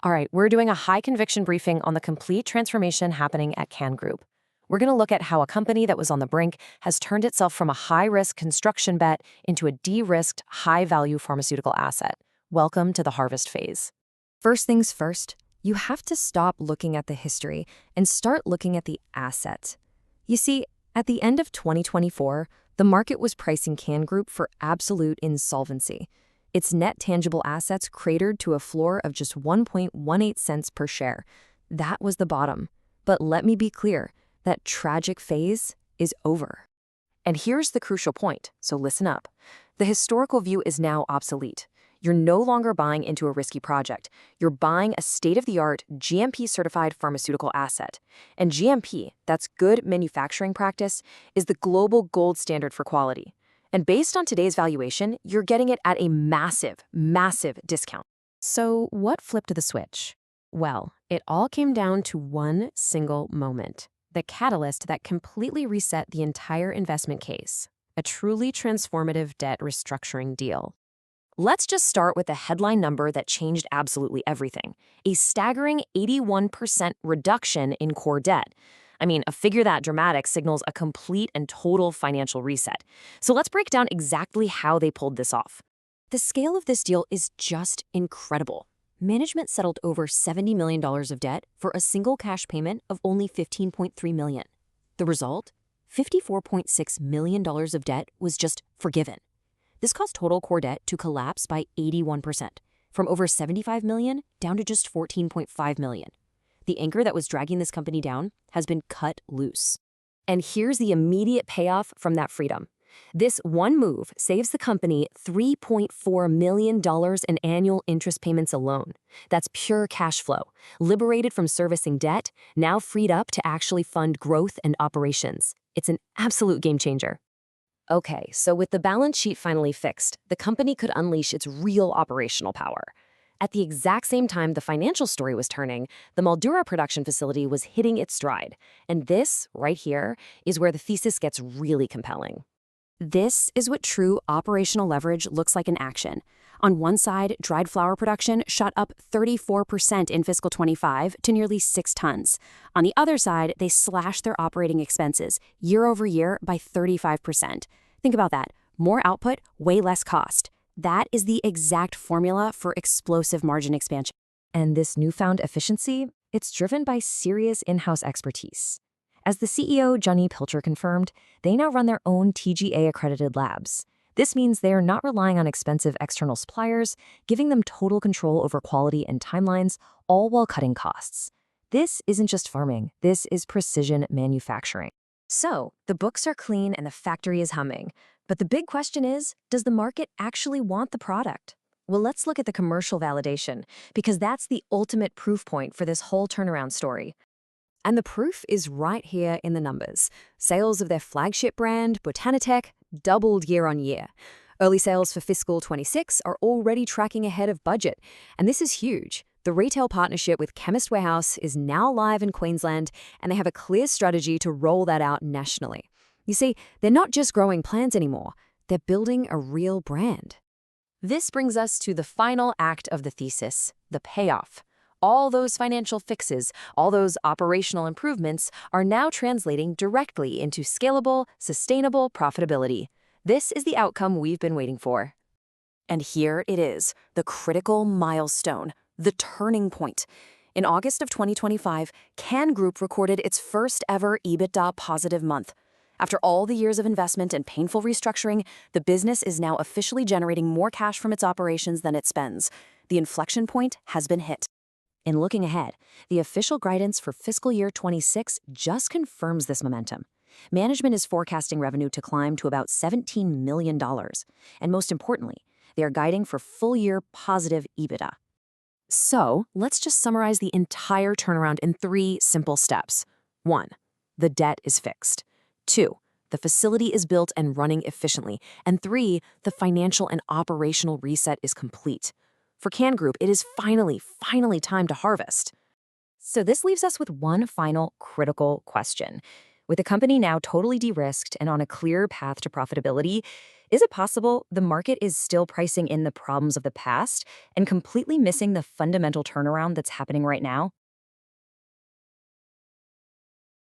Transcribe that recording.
All right, we're doing a high conviction briefing on the complete transformation happening at Cann Group. We're going to look at how a company that was on the brink has turned itself from a high-risk construction bet into a de-risked, high-value pharmaceutical asset. Welcome to the harvest phase. First things first, you have to stop looking at the history and start looking at the asset. You see, at the end of 2024, the market was pricing Cann Group for absolute insolvency. Its net tangible assets cratered to a floor of just 1.18 cents per share. That was the bottom. But let me be clear, that tragic phase is over. And here's the crucial point, so listen up. The historical view is now obsolete. You're no longer buying into a risky project. You're buying a state-of-the-art, GMP-certified pharmaceutical asset. And GMP, that's good manufacturing practice, is the global gold standard for quality. And based on today's valuation, you're getting it at a massive, massive discount. So what flipped the switch? Well, it all came down to one single moment. The catalyst that completely reset the entire investment case. A truly transformative debt restructuring deal. Let's just start with the headline number that changed absolutely everything. A staggering 81% reduction in core debt. I mean, a figure that dramatic signals a complete and total financial reset. So let's break down exactly how they pulled this off. The scale of this deal is just incredible. Management settled over $70 million of debt for a single cash payment of only $15.3 million. The result? $54.6 million of debt was just forgiven. This caused total core debt to collapse by 81%, from over $75 million down to just $14.5 million. The anchor that was dragging this company down has been cut loose. And here's the immediate payoff from that freedom. This one move saves the company $3.4 million in annual interest payments alone. That's pure cash flow, liberated from servicing debt, now freed up to actually fund growth and operations. It's an absolute game changer. Okay, so with the balance sheet finally fixed, the company could unleash its real operational power. At the exact same time the financial story was turning, the Mildura production facility was hitting its stride. And this, right here, is where the thesis gets really compelling. This is what true operational leverage looks like in action. On one side, dried flower production shot up 34% in fiscal 25 to nearly 6 tons. On the other side, they slashed their operating expenses year over year by 35%. Think about that. More output, way less cost. That is the exact formula for explosive margin expansion. And this newfound efficiency, it's driven by serious in-house expertise. As the CEO, Johnny Pilcher, confirmed, they now run their own TGA-accredited labs. This means they are not relying on expensive external suppliers, giving them total control over quality and timelines, all while cutting costs. This isn't just farming, this is precision manufacturing. So, the books are clean and the factory is humming. But the big question is, does the market actually want the product? Well, let's look at the commercial validation, because that's the ultimate proof point for this whole turnaround story. And the proof is right here in the numbers. Sales of their flagship brand, Botanitech, doubled year on year. Early sales for fiscal 26 are already tracking ahead of budget. And this is huge. The retail partnership with Chemist Warehouse is now live in Queensland, and they have a clear strategy to roll that out nationally. You see, they're not just growing plans anymore. They're building a real brand. This brings us to the final act of the thesis, the payoff. All those financial fixes, all those operational improvements are now translating directly into scalable, sustainable profitability. This is the outcome we've been waiting for. And here it is, the critical milestone, the turning point. In August of 2025, Cann Group recorded its first ever EBITDA positive month. After all the years of investment and painful restructuring, the business is now officially generating more cash from its operations than it spends. The inflection point has been hit. In looking ahead, the official guidance for fiscal year 26 just confirms this momentum. Management is forecasting revenue to climb to about $17 million. And most importantly, they are guiding for full-year positive EBITDA. So, let's just summarize the entire turnaround in 3 simple steps. 1. The debt is fixed. 2. The facility is built and running efficiently. And 3. The financial and operational reset is complete. For Cann Group, it is finally time to harvest. So this leaves us with one final critical question. With the company now totally de-risked and on a clear path to profitability, Is it possible the market is still pricing in the problems of the past and completely missing the fundamental turnaround that's happening right now?